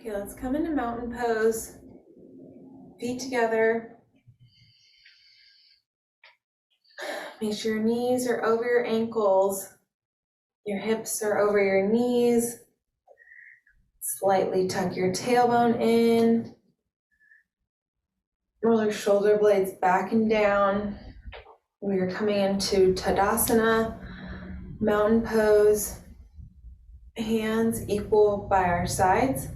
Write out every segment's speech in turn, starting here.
Okay, let's come into mountain pose. Feet together. Make sure your knees are over your ankles. Your hips are over your knees. Slightly tuck your tailbone in. Roll your shoulder blades back and down. We are coming into Tadasana, mountain pose. Hands equal by our sides.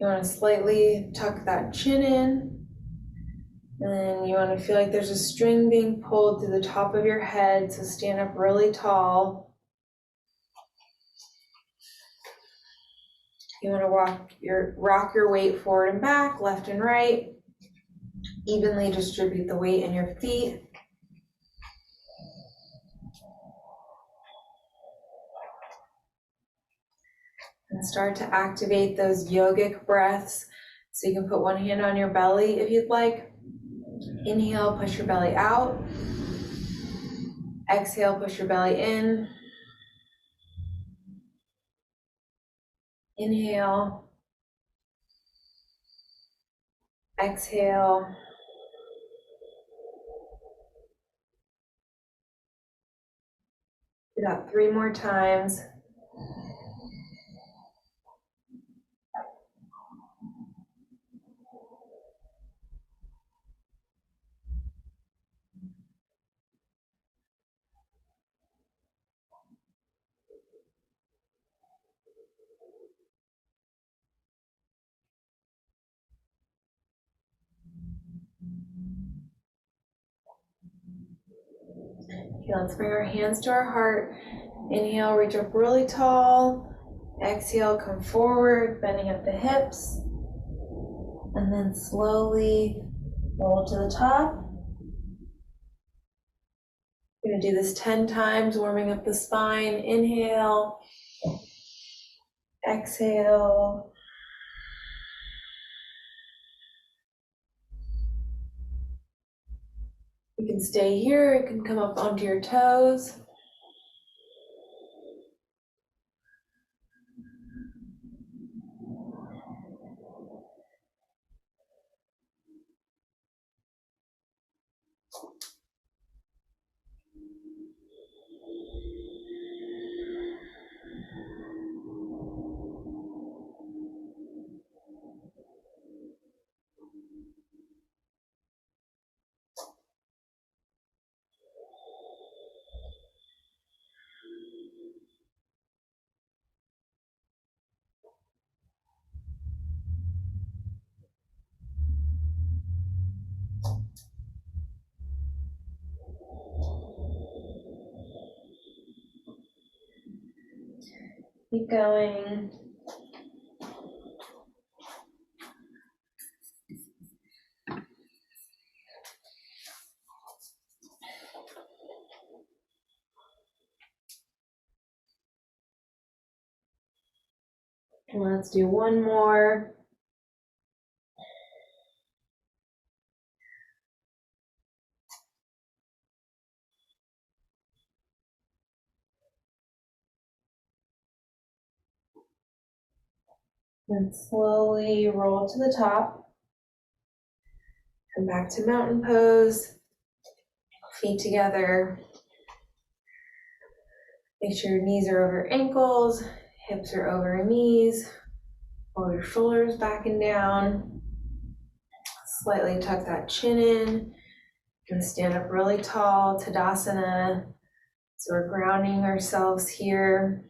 You want to slightly tuck that chin in. And then you want to feel like there's a string being pulled through the top of your head, so stand up really tall. You want to rock your weight forward and back, left and right. Evenly distribute the weight in your feet. And start to activate those yogic breaths. So you can put one hand on your belly if you'd like. Inhale, push your belly out. Exhale, push your belly in. Inhale. Exhale. Do that 3 more times. Okay, let's bring our hands to our heart. Inhale, reach up really tall. Exhale, come forward, bending at the hips. And then slowly roll to the top. We're going to do this 10 times, warming up the spine. Inhale. Exhale. You can stay here, you can come up onto your toes. Keep going. And let's do one more. And slowly roll to the top. Come back to mountain pose. Feet together. Make sure your knees are over ankles, hips are over knees. Pull your shoulders back and down. Slightly tuck that chin in. You can stand up really tall, Tadasana. So we're grounding ourselves here.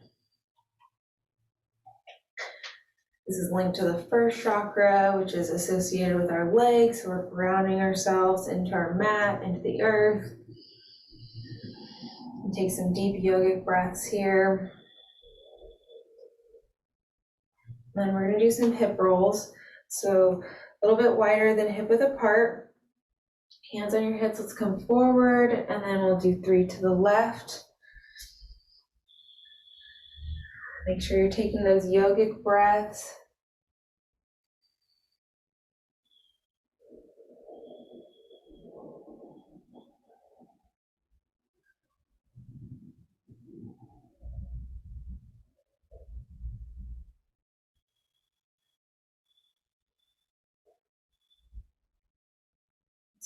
This is linked to the first chakra, which is associated with our legs. So we're grounding ourselves into our mat, into the earth. And take some deep yogic breaths here. Then we're going to do some hip rolls. So a little bit wider than hip width apart. Hands on your hips, let's come forward, and then we'll do 3 to the left. Make sure you're taking those yogic breaths.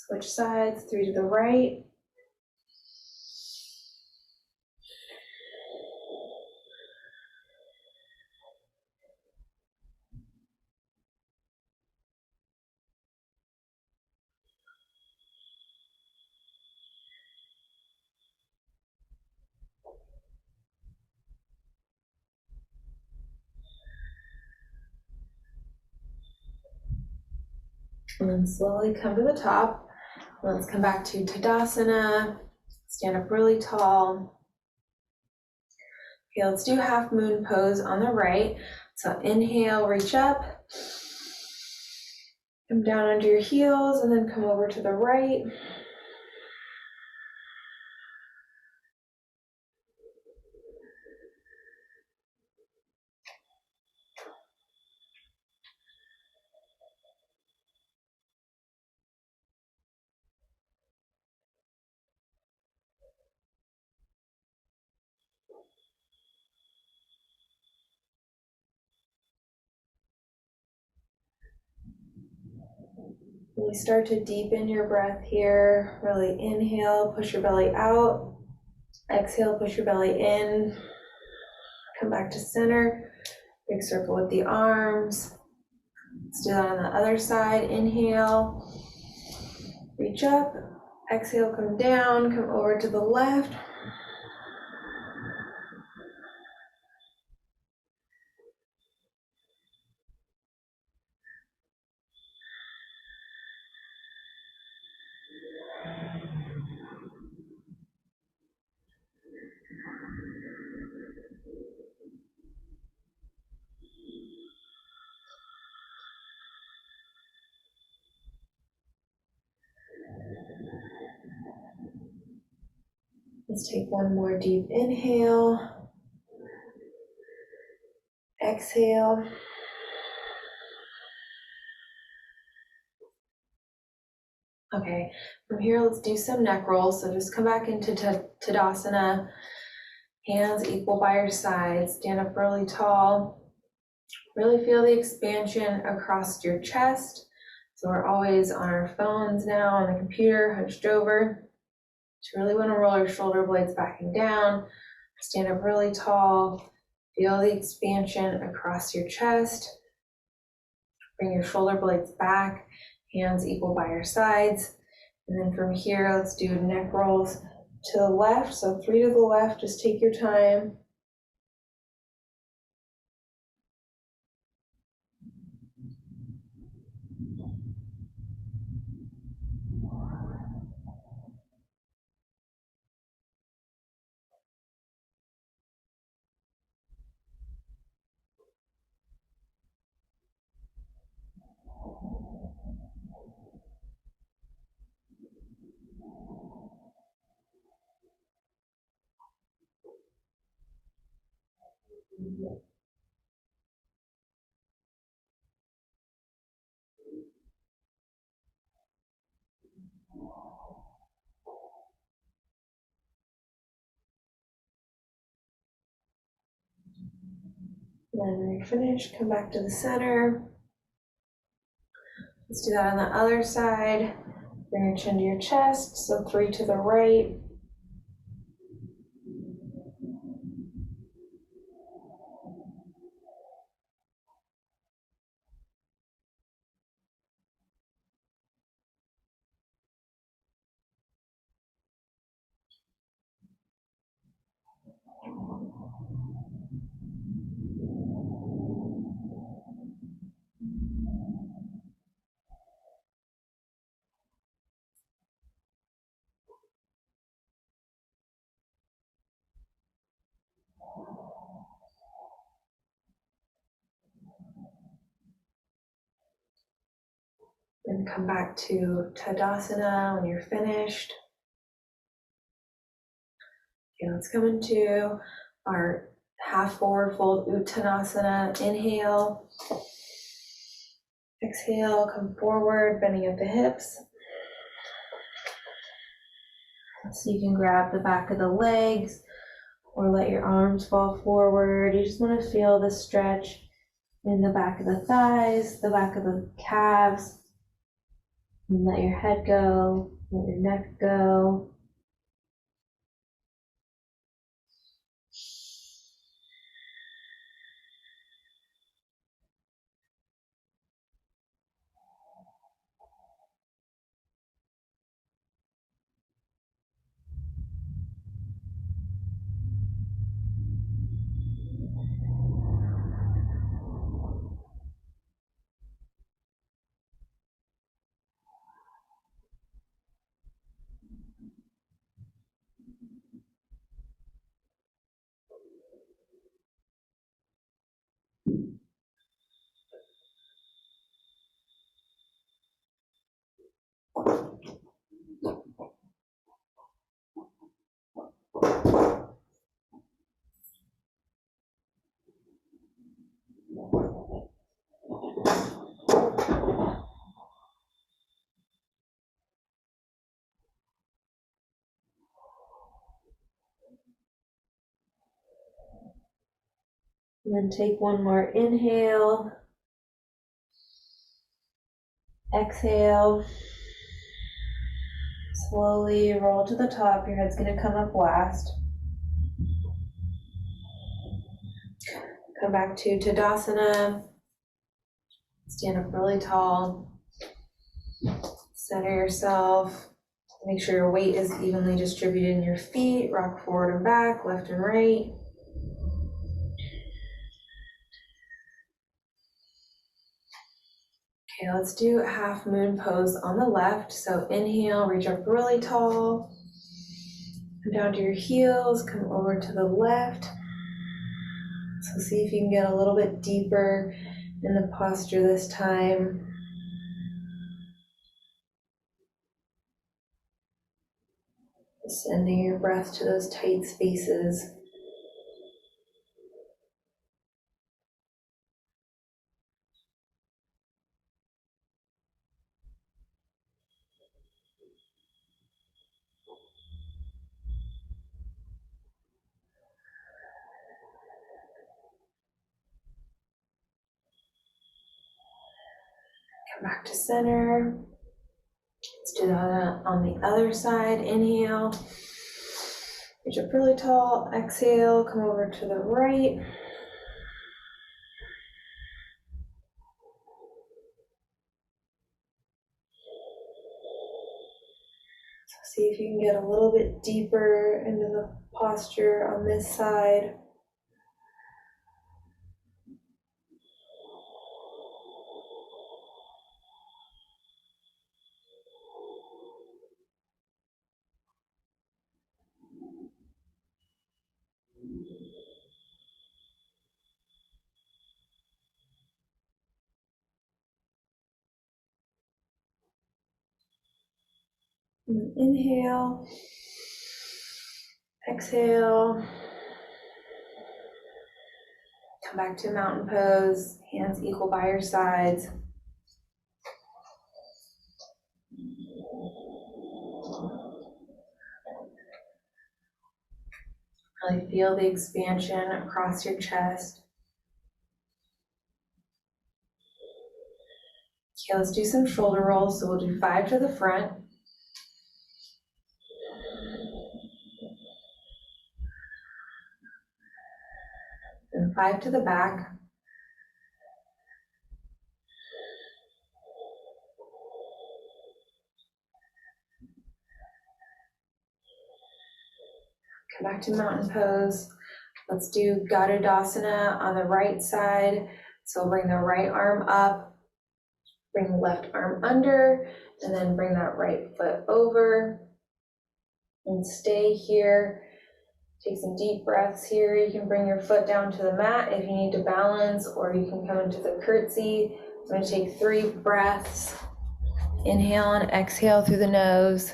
Switch sides, 3 to the right. And then slowly come to the top. Let's come back to Tadasana. Stand up really tall. Okay, let's do half moon pose on the right. So inhale, reach up. Come down under your heels and then come over to the right. Really start to deepen your breath here. Really inhale, push your belly out. Exhale, push your belly in. Come back to center. Big circle with the arms. Let's do that on the other side. Inhale, reach up. Exhale, come down, come over to the left. Let's take one more deep inhale. Exhale. Okay, from here, let's do some neck rolls. So just come back into Tadasana. Hands equal by your sides. Stand up really tall. Really feel the expansion across your chest. So we're always on our phones now, on the computer, hunched over. So really want to roll your shoulder blades back and down. Stand up really tall. Feel the expansion across your chest. Bring your shoulder blades back. Hands equal by your sides. And then from here, let's do neck rolls to the left. So 3 to the left, just take your time. Then when you're finished, come back to the center. Let's do that on the other side. Bring your chin to your chest, so 3 to the right. Then come back to Tadasana when you're finished. Okay, let's come into our half forward fold Uttanasana. Inhale. Exhale, come forward, bending at the hips. So you can grab the back of the legs or let your arms fall forward. You just want to feel the stretch in the back of the thighs, the back of the calves. And let your head go, let your neck go. And then take one more inhale, exhale, slowly roll to the top. Your head's going to come up last. Come back to Tadasana. Stand up really tall. Center yourself. Make sure your weight is evenly distributed in your feet. Rock forward and back, left and right. Okay, let's do a half moon pose on the left. So inhale, reach up really tall. Come down to your heels, come over to the left. So see if you can get a little bit deeper in the posture this time. Sending your breath to those tight spaces. Come back to center. Let's do that on the other side. Inhale, reach up really tall. Exhale, come over to the right. So see if you can get a little bit deeper into the posture on this side. And inhale, exhale. Come back to mountain pose, hands equal by your sides. Really feel the expansion across your chest. Okay, let's do some shoulder rolls. So we'll do 5 to the front. And 5 to the back. Come back to mountain pose. Let's do Garudasana on the right side. So bring the right arm up, bring the left arm under, and then bring that right foot over. And stay here. Take some deep breaths here. You can bring your foot down to the mat if you need to balance, or you can come into the curtsy. I'm going to take 3 breaths. Inhale and exhale through the nose.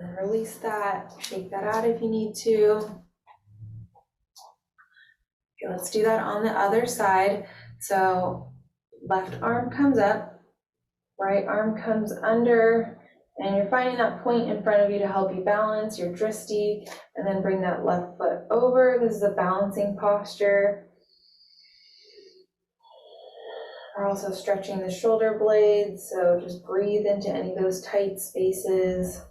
And release that. Shake that out if you need to. Okay, let's do that on the other side. So Left arm comes up, right arm comes under, and you're finding that point in front of you to help you balance your drishti, and then bring that left foot over. This is a balancing posture. We're also stretching the shoulder blades, so just breathe into any of those tight spaces.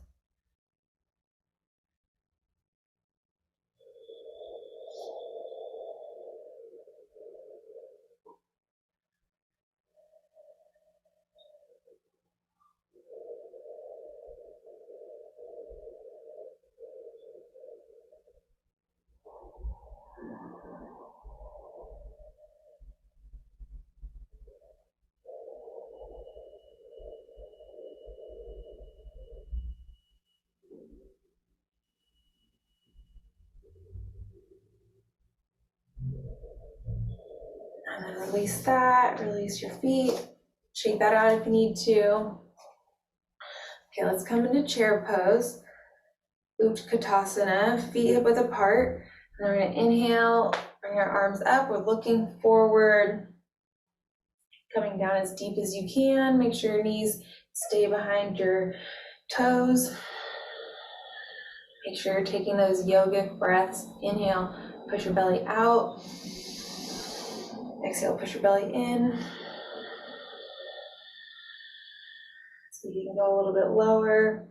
And then release that, release your feet. Shake that out if you need to. Okay, let's come into chair pose. Utkatasana, feet hip width apart. And then we're gonna inhale, bring our arms up. We're looking forward, coming down as deep as you can. Make sure your knees stay behind your toes. Make sure you're taking those yogic breaths. Inhale, push your belly out. Exhale, push your belly in. So you can go a little bit lower.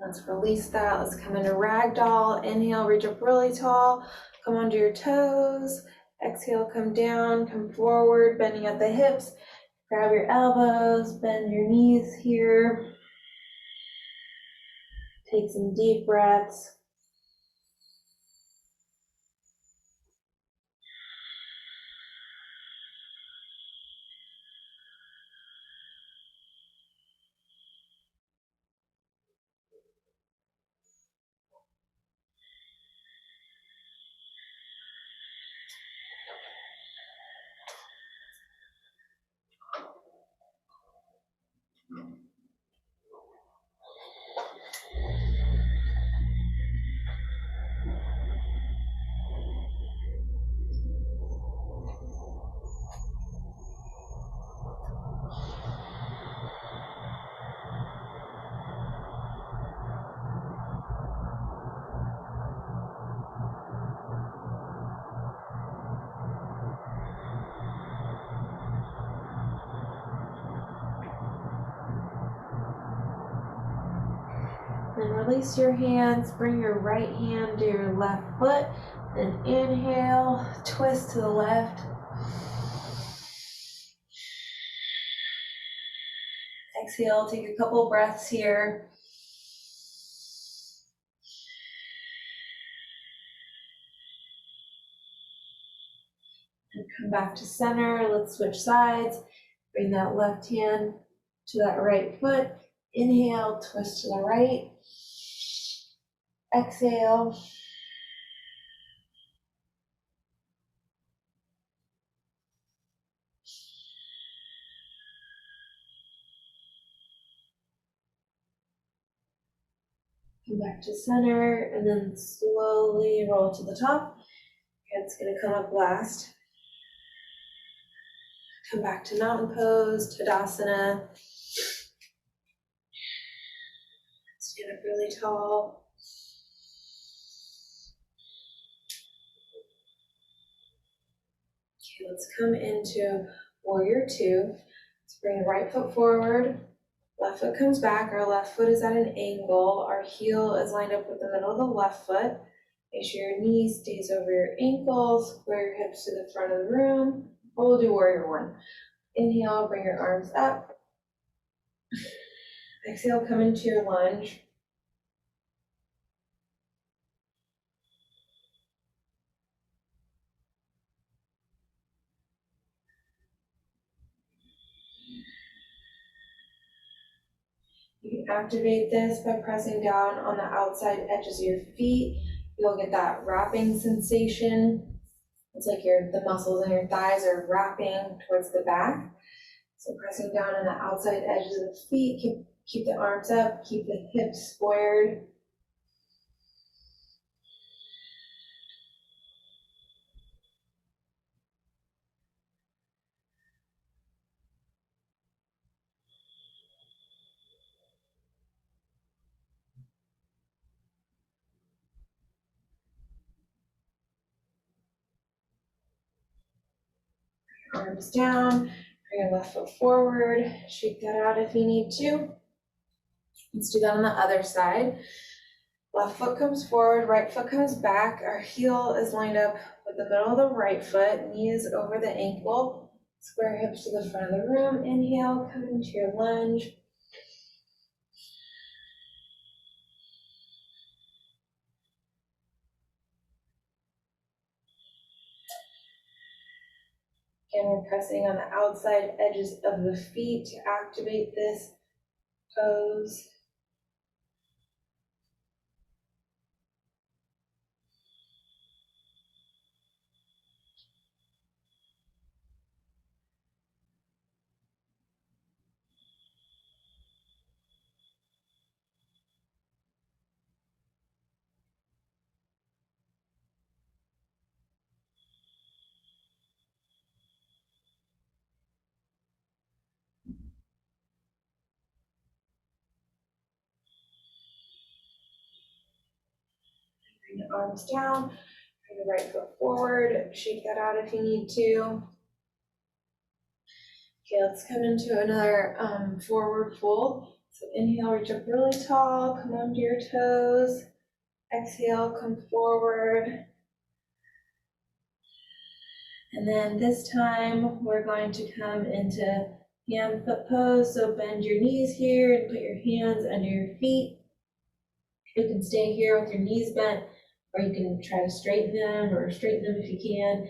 Let's release that. Let's come into ragdoll. Inhale, reach up really tall. Come onto your toes. Exhale, come down, come forward, bending at the hips. Grab your elbows, bend your knees here. Take some deep breaths. Then release your hands, bring your right hand to your left foot, then inhale, twist to the left. Exhale, take a couple breaths here. And come back to center. Let's switch sides. Bring that left hand to that right foot. Inhale, twist to the right. Exhale. Come back to center and then slowly roll to the top. Head's gonna come up last. Come back to mountain pose, Tadasana. Stand up really tall. Okay, let's come into warrior two. Let's bring the right foot forward. Left foot comes back. Our left foot is at an angle. Our heel is lined up with the middle of the left foot. Make sure your knee stays over your ankles. Square your hips to the front of the room. We'll do warrior one. Inhale, bring your arms up. Exhale, come into your lunge. You can activate this by pressing down on the outside edges of your feet. You'll get that wrapping sensation. It's like the muscles in your thighs are wrapping towards the back. So pressing down on the outside edges of the feet, keep the arms up, keep the hips squared. Arms down, bring your left foot forward, shake that out if you need to. Let's do that on the other side. Left foot comes forward, right foot comes back. Our heel is lined up with the middle of the right foot, knees over the ankle. Square hips to the front of the room. Inhale, come into your lunge. Again, we're pressing on the outside edges of the feet to activate this pose. Bring the arms down, bring the right foot forward, shake that out if you need to. Okay, let's come into another forward fold. So inhale, reach up really tall, come onto your toes. Exhale, come forward. And then this time we're going to come into hand foot pose. So bend your knees here and put your hands under your feet. You can stay here with your knees bent, or you can try to straighten them if you can.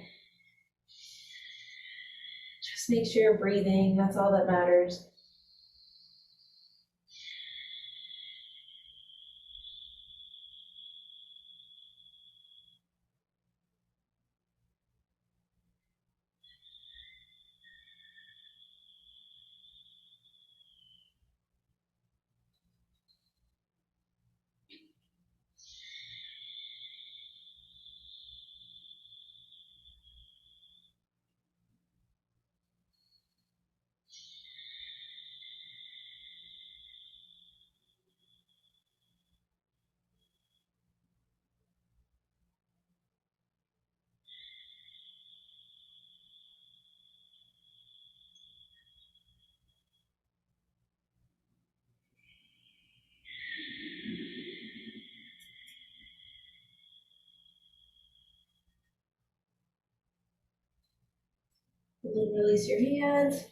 Just make sure you're breathing, that's all that matters. And then release your hands,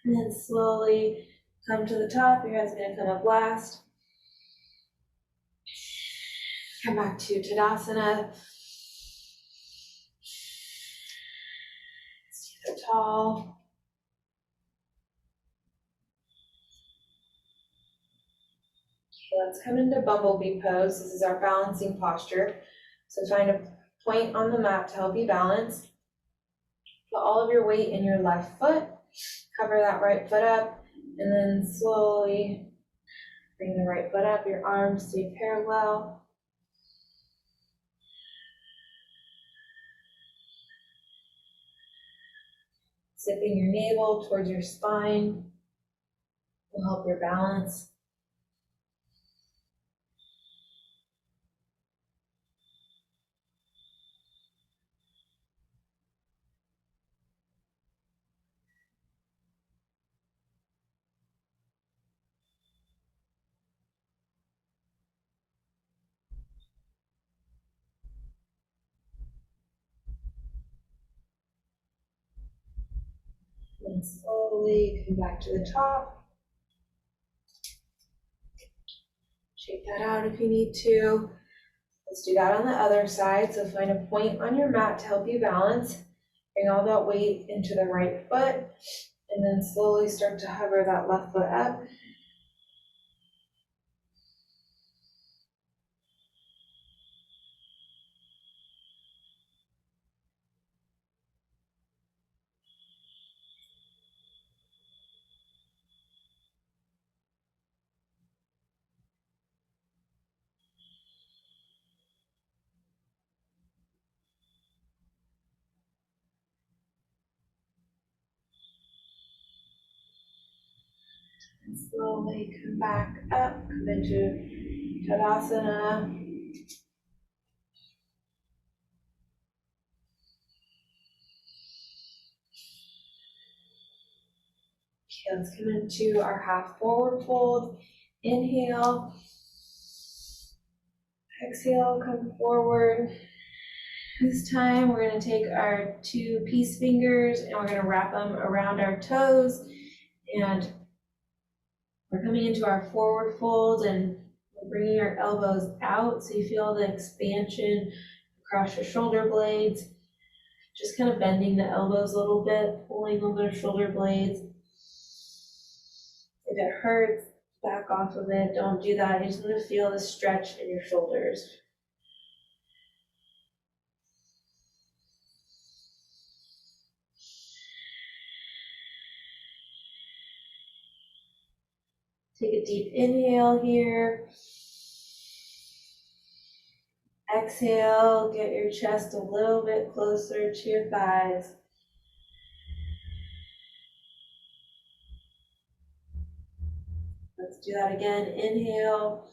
and then slowly come to the top. Your head's gonna come up last. Come back to Tadasana. Stand tall. Okay, let's come into bumblebee pose. This is our balancing posture. So find a point on the mat to help you balance. Put all of your weight in your left foot. Cover that right foot up, and then slowly bring the right foot up. Your arms stay parallel. Zipping your navel towards your spine will help your balance. And slowly come back to the top. Shake that out if you need to. Let's do that on the other side. So find a point on your mat to help you balance. Bring all that weight into the right foot, and then slowly start to hover that left foot up. And slowly come back up, come into Tadasana. Okay, let's come into our half forward fold. Inhale. Exhale, come forward. This time we're going to take our two peace fingers and we're going to wrap them around our toes, and we're coming into our forward fold and we're bringing our elbows out so you feel the expansion across your shoulder blades. Just kind of bending the elbows a little bit, pulling on those shoulder blades. If it hurts, back off of it. Don't do that. You just want to feel the stretch in your shoulders. Take a deep inhale here. Exhale, get your chest a little bit closer to your thighs. Let's do that again. Inhale.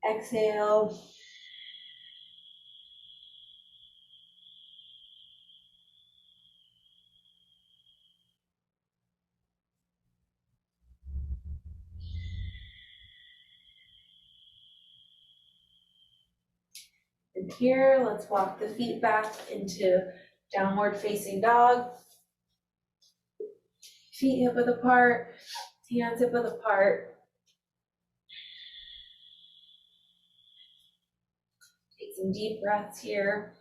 Exhale. And here, let's walk the feet back into downward facing dog. Feet hip width apart, hands hip width apart. Take some deep breaths here.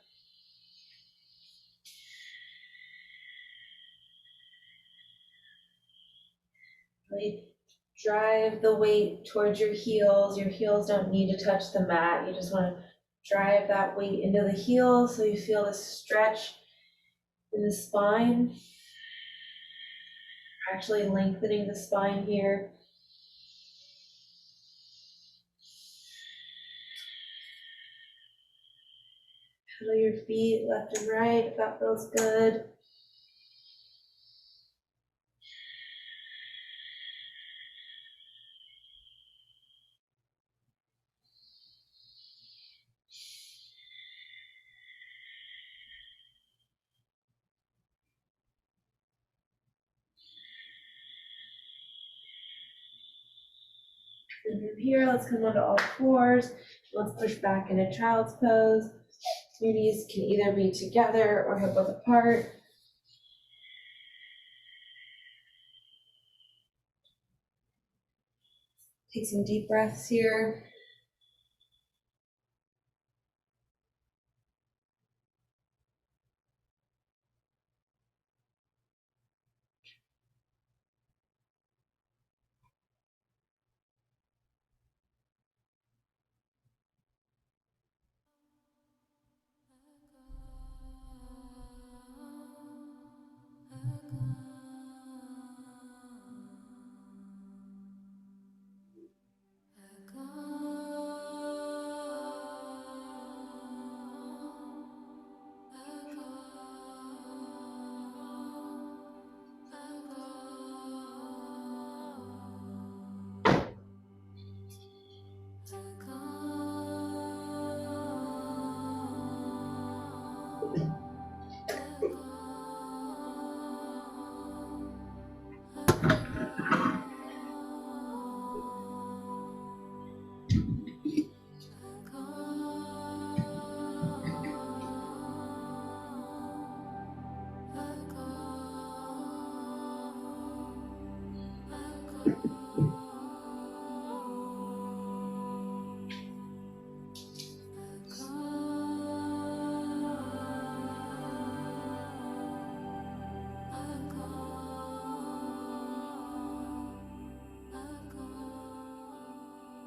Really drive the weight towards your heels. Your heels don't need to touch the mat. You just want to drive that weight into the heels so you feel the stretch in the spine. Actually lengthening the spine here. Pedal your feet left and right if that feels good. And from here, let's come onto all fours. Let's push back into child's pose. Your knees can either be together or hip width apart. Take some deep breaths here.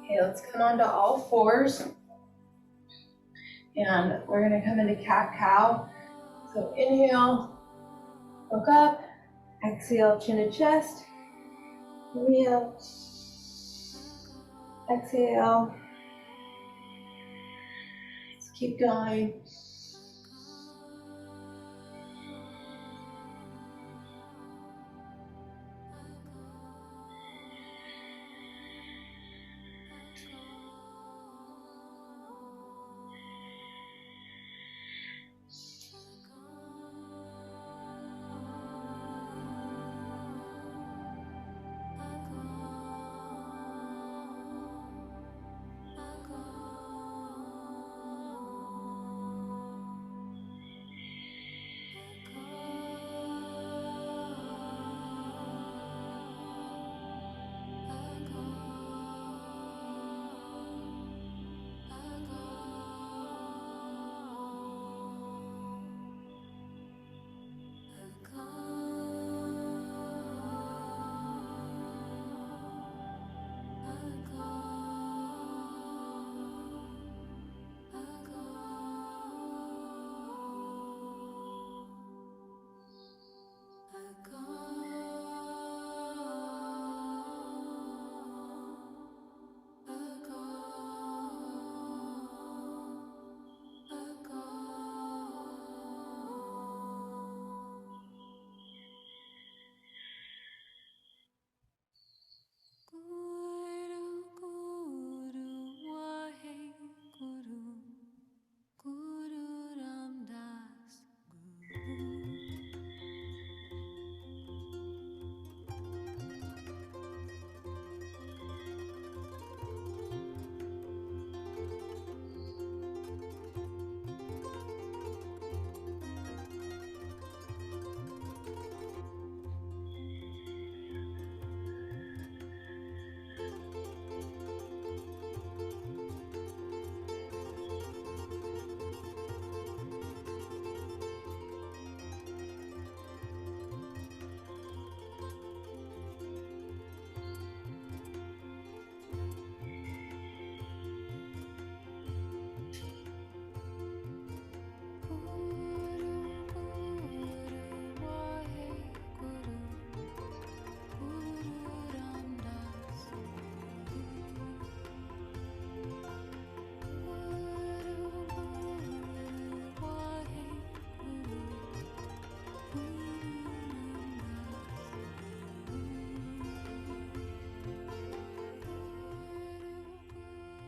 Okay, let's come onto all fours. And we're gonna come into cat-cow. So inhale, look up. Exhale, chin to chest. Inhale. Exhale. Let's keep going.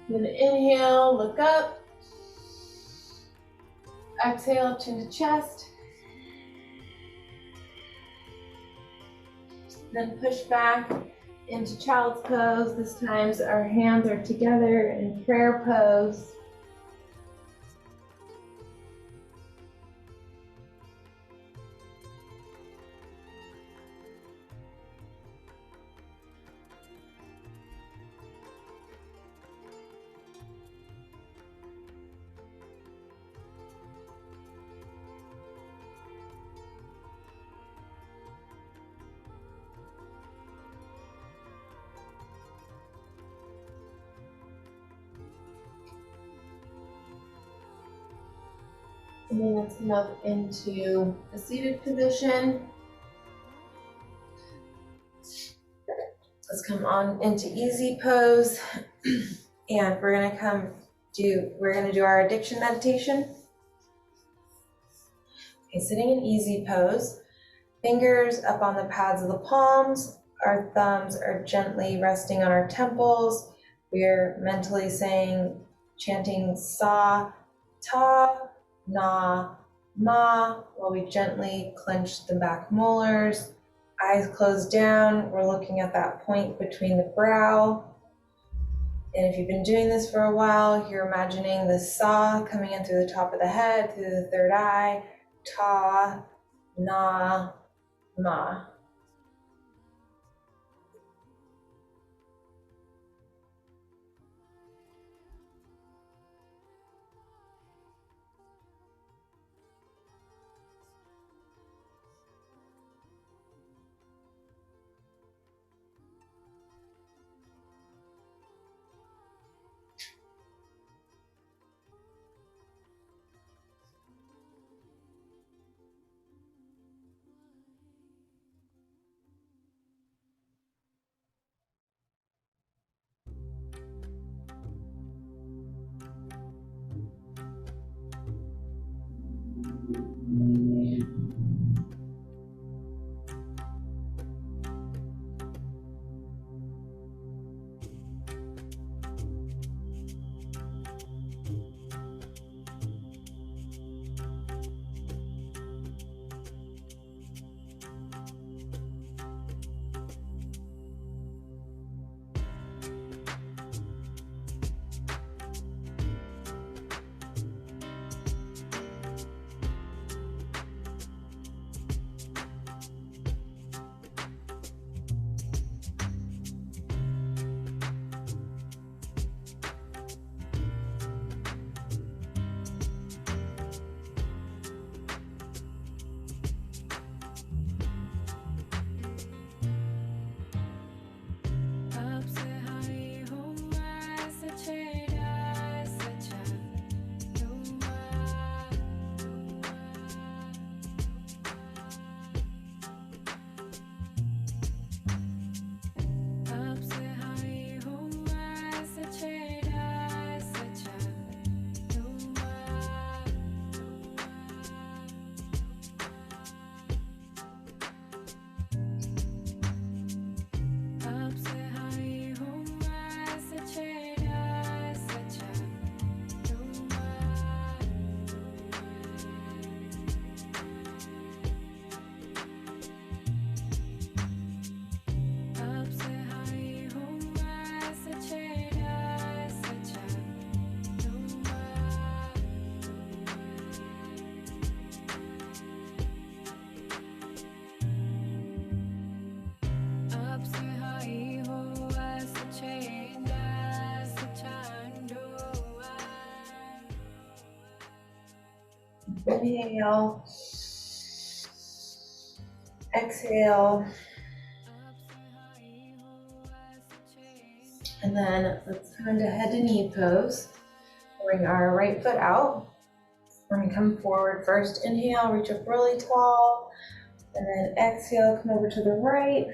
Then inhale, look up. Exhale, chin to chest. Then push back into child's pose. This time our hands are together in prayer pose. And then let's come up into a seated position. Let's come on into easy pose. And we're gonna do our addiction meditation. Okay, sitting in easy pose, fingers up on the pads of the palms, our thumbs are gently resting on our temples. We're mentally chanting sa, ta, na, ma, while we gently clench the back molars. Eyes closed down, we're looking at that point between the brow. And if you've been doing this for a while, you're imagining the sa coming in through the top of the head, through the third eye, ta, na, ma. Inhale, exhale, and then let's come into head to knee pose. Bring our right foot out. We're gonna come forward first. Inhale, reach up really tall, and then exhale, come over to the right.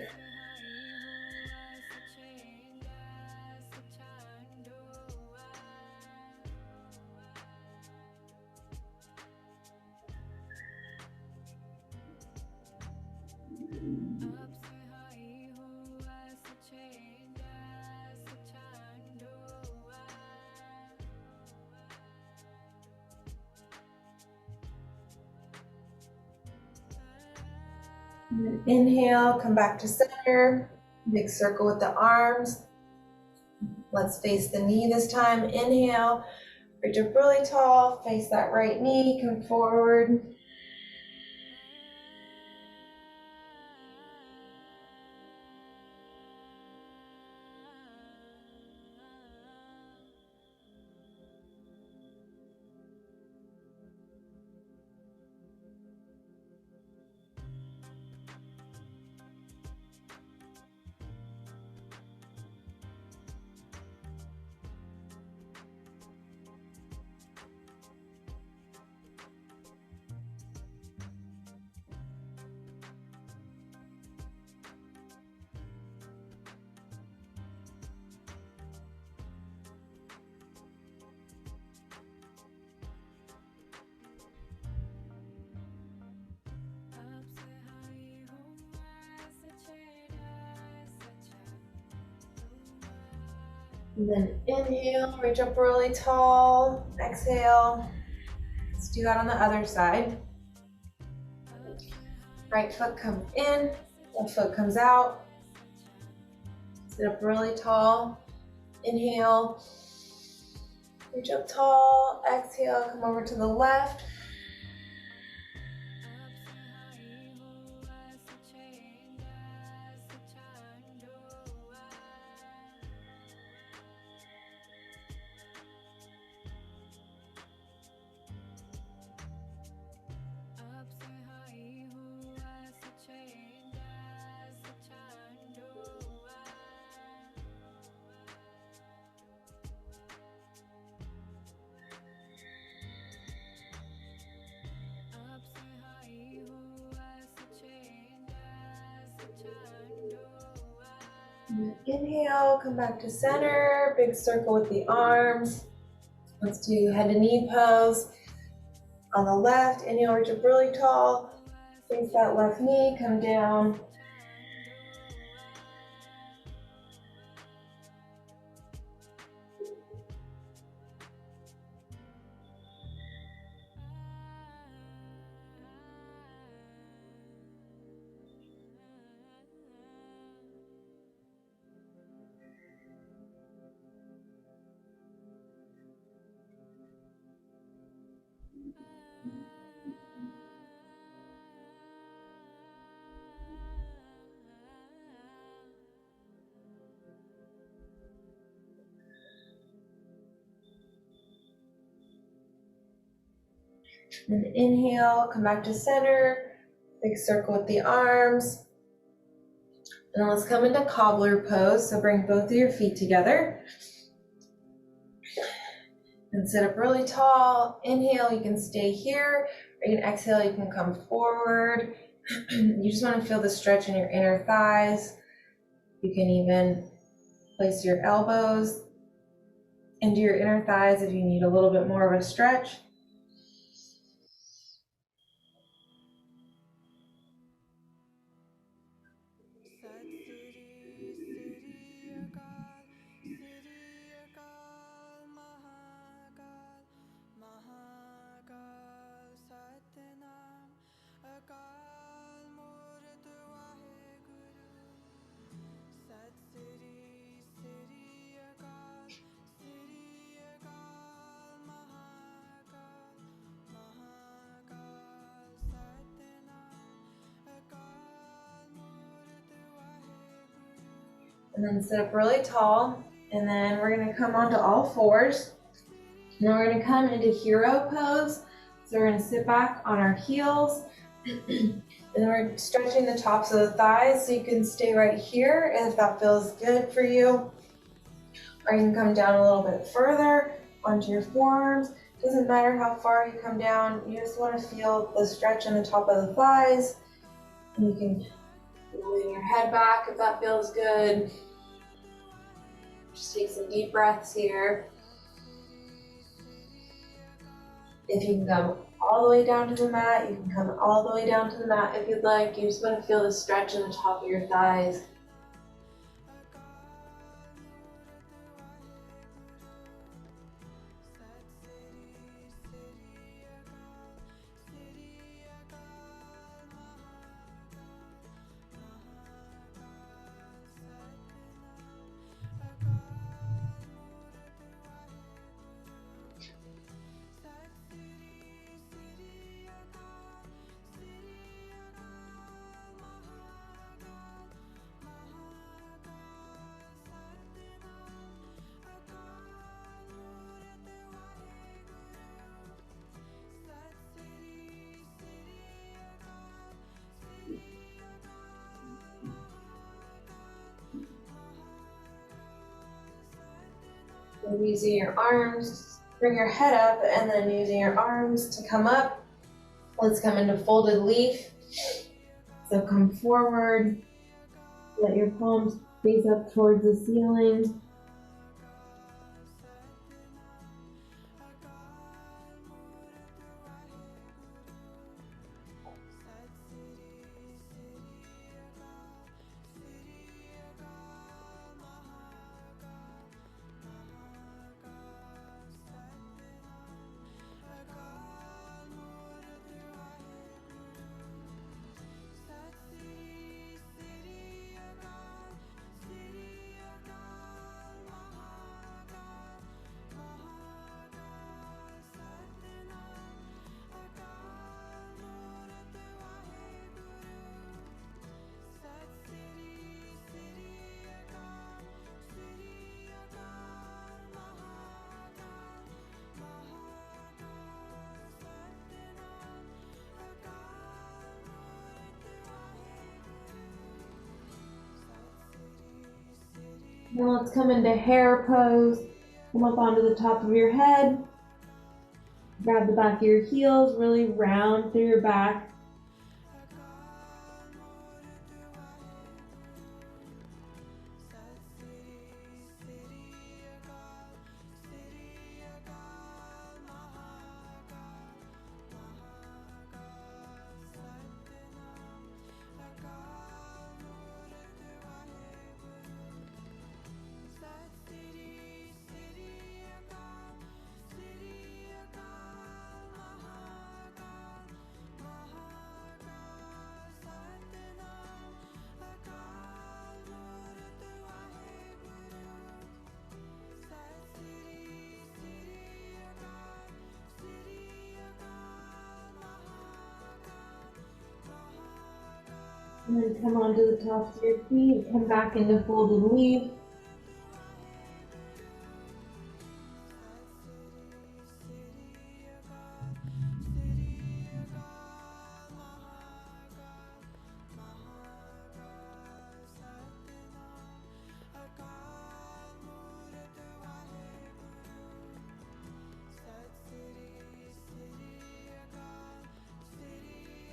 Inhale, come back to center, big circle with the arms. Let's face the knee this time. Inhale, reach up really tall, face that right knee, come forward. And then inhale, reach up really tall. Exhale. Let's do that on the other side. Right foot comes in, left foot comes out. Sit up really tall. Inhale, reach up tall. Exhale, come over to the left. Inhale, come back to center, big circle with the arms. Let's do head to knee pose. On the left, inhale, reach up really tall. Face that left knee, come down. And inhale, come back to center, big circle with the arms. And then let's come into cobbler pose. So bring both of your feet together. And sit up really tall. Inhale, you can stay here. Or you can exhale, you can come forward. You just want to feel the stretch in your inner thighs. You can even place your elbows into your inner thighs if you need a little bit more of a stretch. And then sit up really tall. And then we're gonna come onto all fours. And we're gonna come into hero pose. So we're gonna sit back on our heels. And then we're stretching the tops of the thighs so you can stay right here if that feels good for you. Or you can come down a little bit further onto your forearms. Doesn't matter how far you come down, you just want to feel the stretch on the top of the thighs. And you can lean your head back if that feels good. Just take some deep breaths here. If you can come all the way down to the mat, you can come all the way down to the mat if you'd like. You just want to feel the stretch on the top of your thighs. So using your arms, bring your head up, and then using your arms to come up. Let's come into folded leaf. So come forward, let your palms face up towards the ceiling. Now let's come into hare pose. Come up onto the top of your head. Grab the back of your heels, really round through your back. And then come onto the tops of your feet, come back into folded leaf.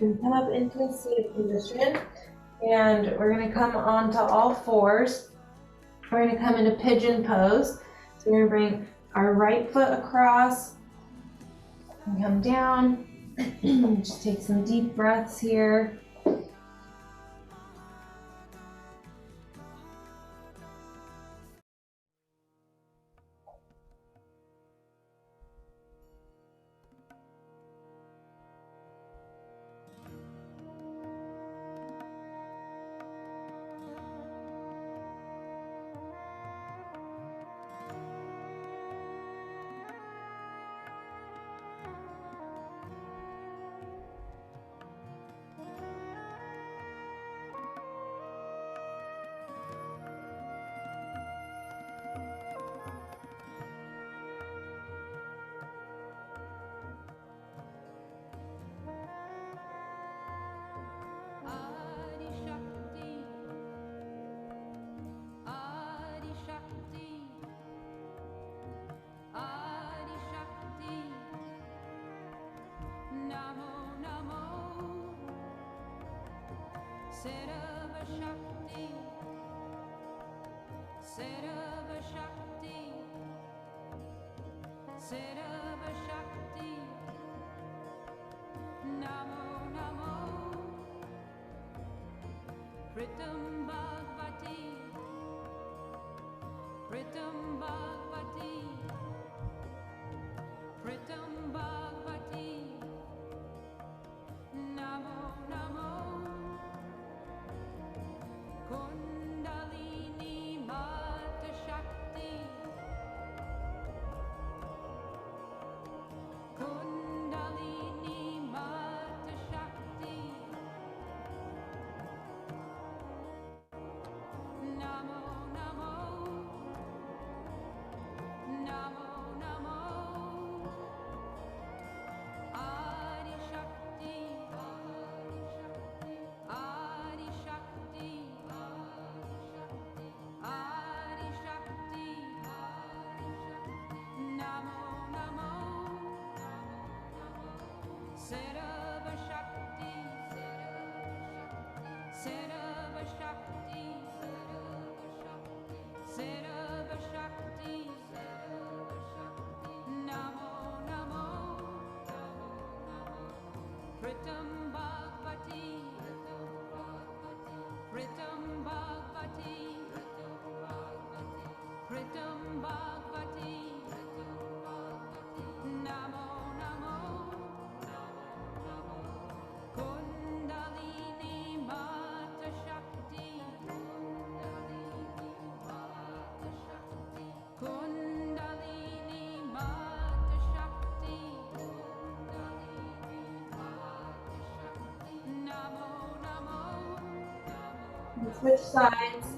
And come up into a seated position. And we're going to come onto all fours. We're going to come into pigeon pose. So we're going to bring our right foot across and come down. Just take some deep breaths here. Switch sides.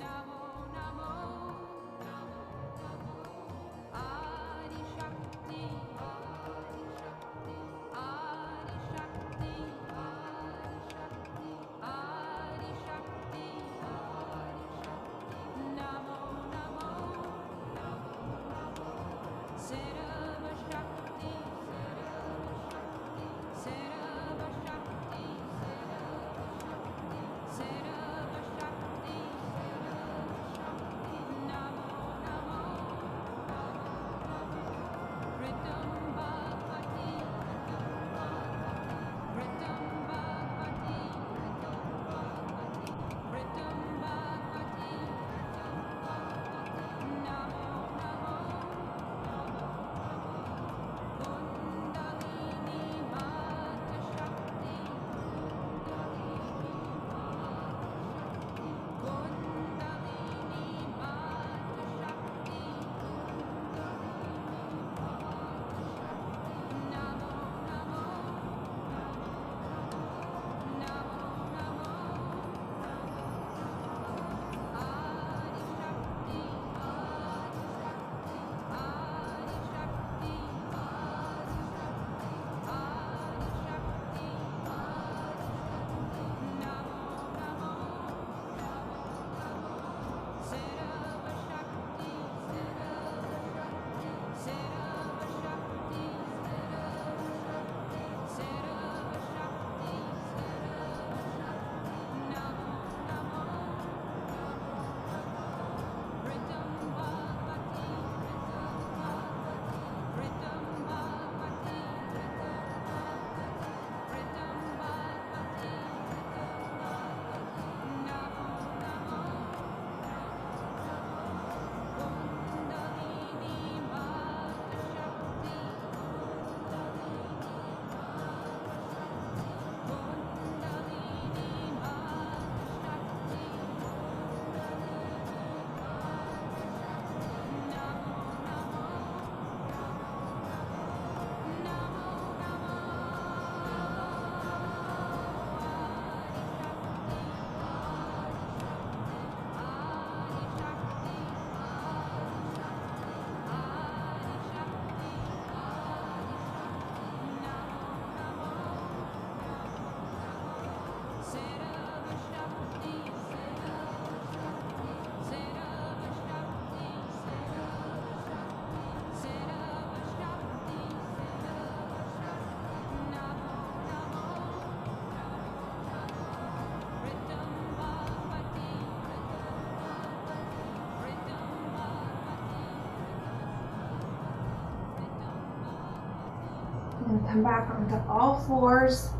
And come back onto all fours.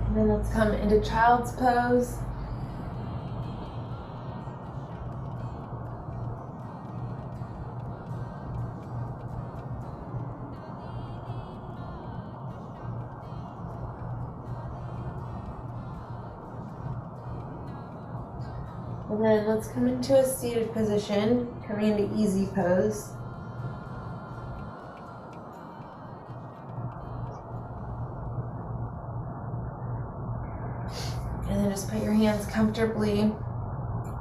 And then let's come into child's pose. And then let's come into a seated position, coming into easy pose. And then just put your hands comfortably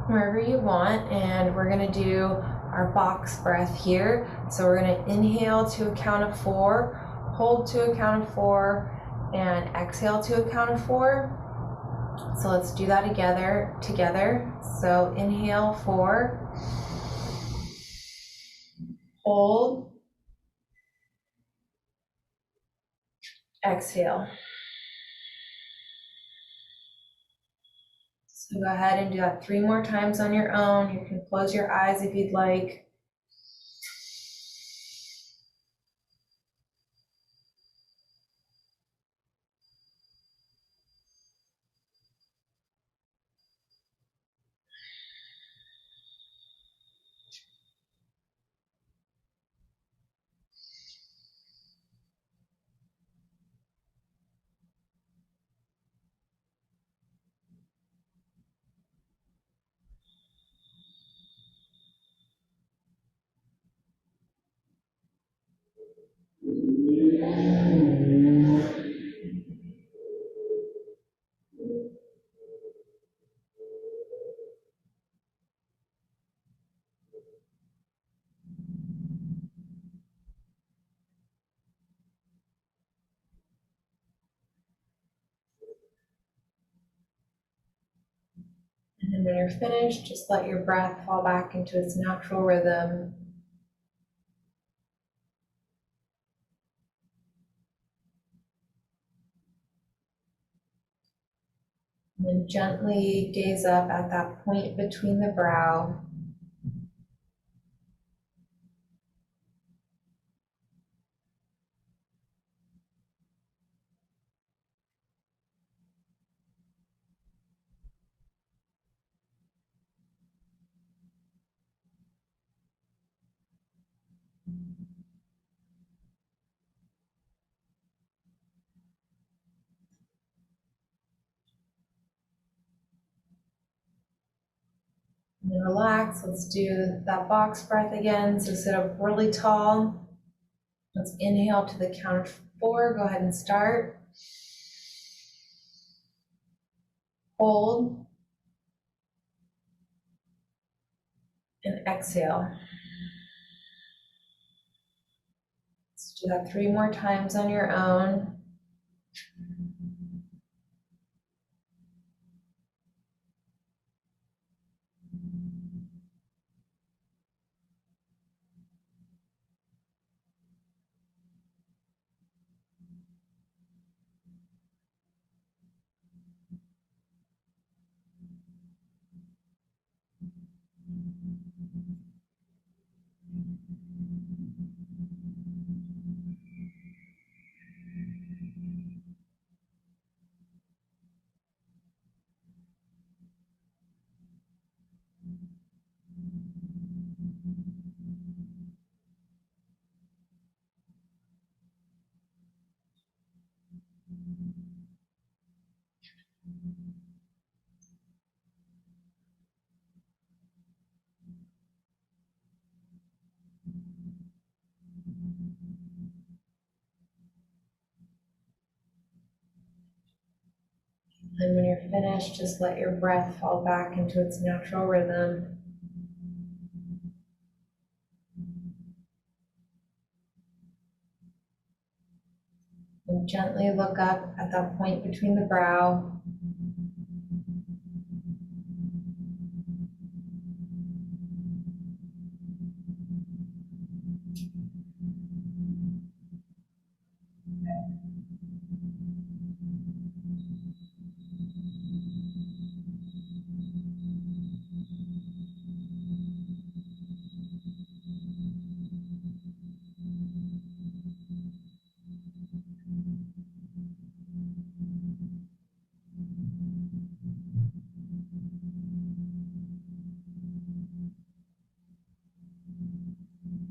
wherever you want, and we're gonna do our box breath here. So we're gonna inhale to a count of 4, hold to a count of 4, and exhale to a count of 4. So let's do that together. So inhale 4, hold, Exhale. So go ahead and do that 3 more times on your own. You can close your eyes if you'd like. And then when you're finished, just let your breath fall back into its natural rhythm. And then gently gaze up at that point between the brow. And then relax. Let's do that box breath again. So sit up really tall. Let's inhale to the count of 4. Go ahead and start. Hold. And exhale. Let's do that 3 more times on your own. And when you're finished, just let your breath fall back into its natural rhythm. And gently look up at that point between the brow.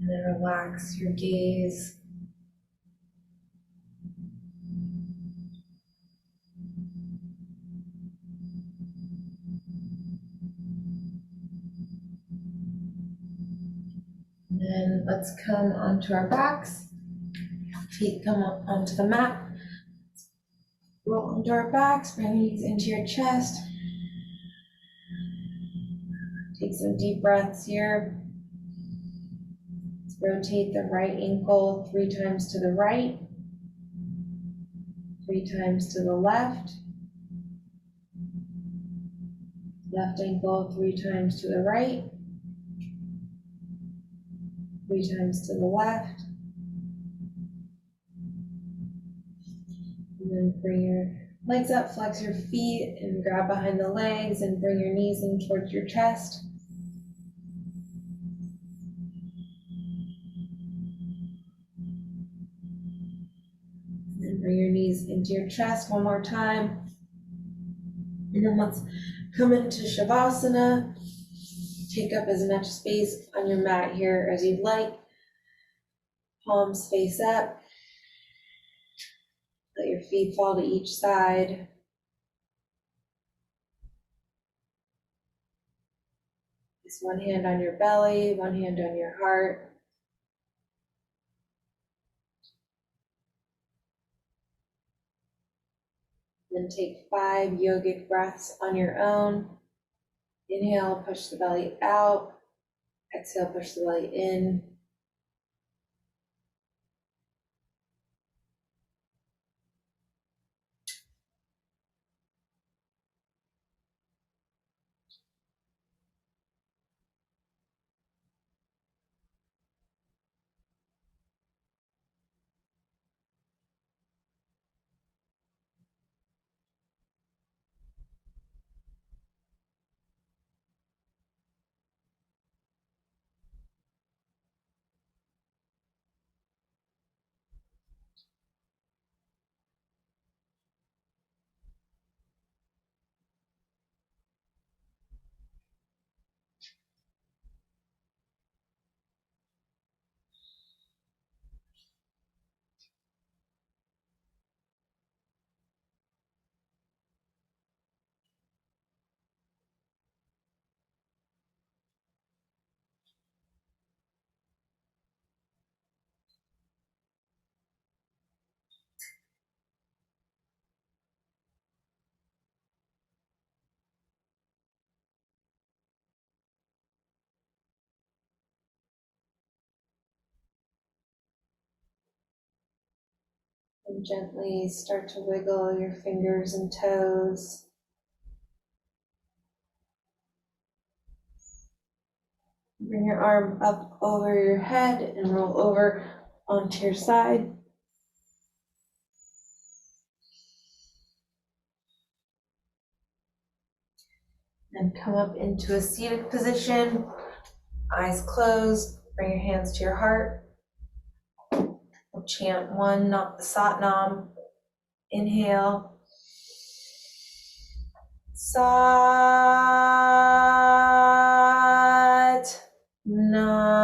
And then relax your gaze. And then let's come onto our backs. Feet come onto the mat. Roll onto our backs, bring knees into your chest. Take some deep breaths here. Let's rotate the right ankle 3 times to the right, 3 times to the left. Left ankle 3 times to the right, 3 times to the left. And then bring your legs up, flex your feet, and grab behind the legs and bring your knees in towards your chest. And then bring your knees into your chest one more time. And then let's come into Shavasana. Take up as much space on your mat here as you'd like. Palms face up. Let your feet fall to each side. Place one hand on your belly, one hand on your heart. Then take 5 yogic breaths on your own. Inhale, push the belly out. Exhale, push the belly in. And gently start to wiggle your fingers and toes. Bring your arm up over your head and roll over onto your side. And come up into a seated position. Eyes closed. Bring your hands to your heart. We'll chant one Satnam. Inhale. Sat Nam.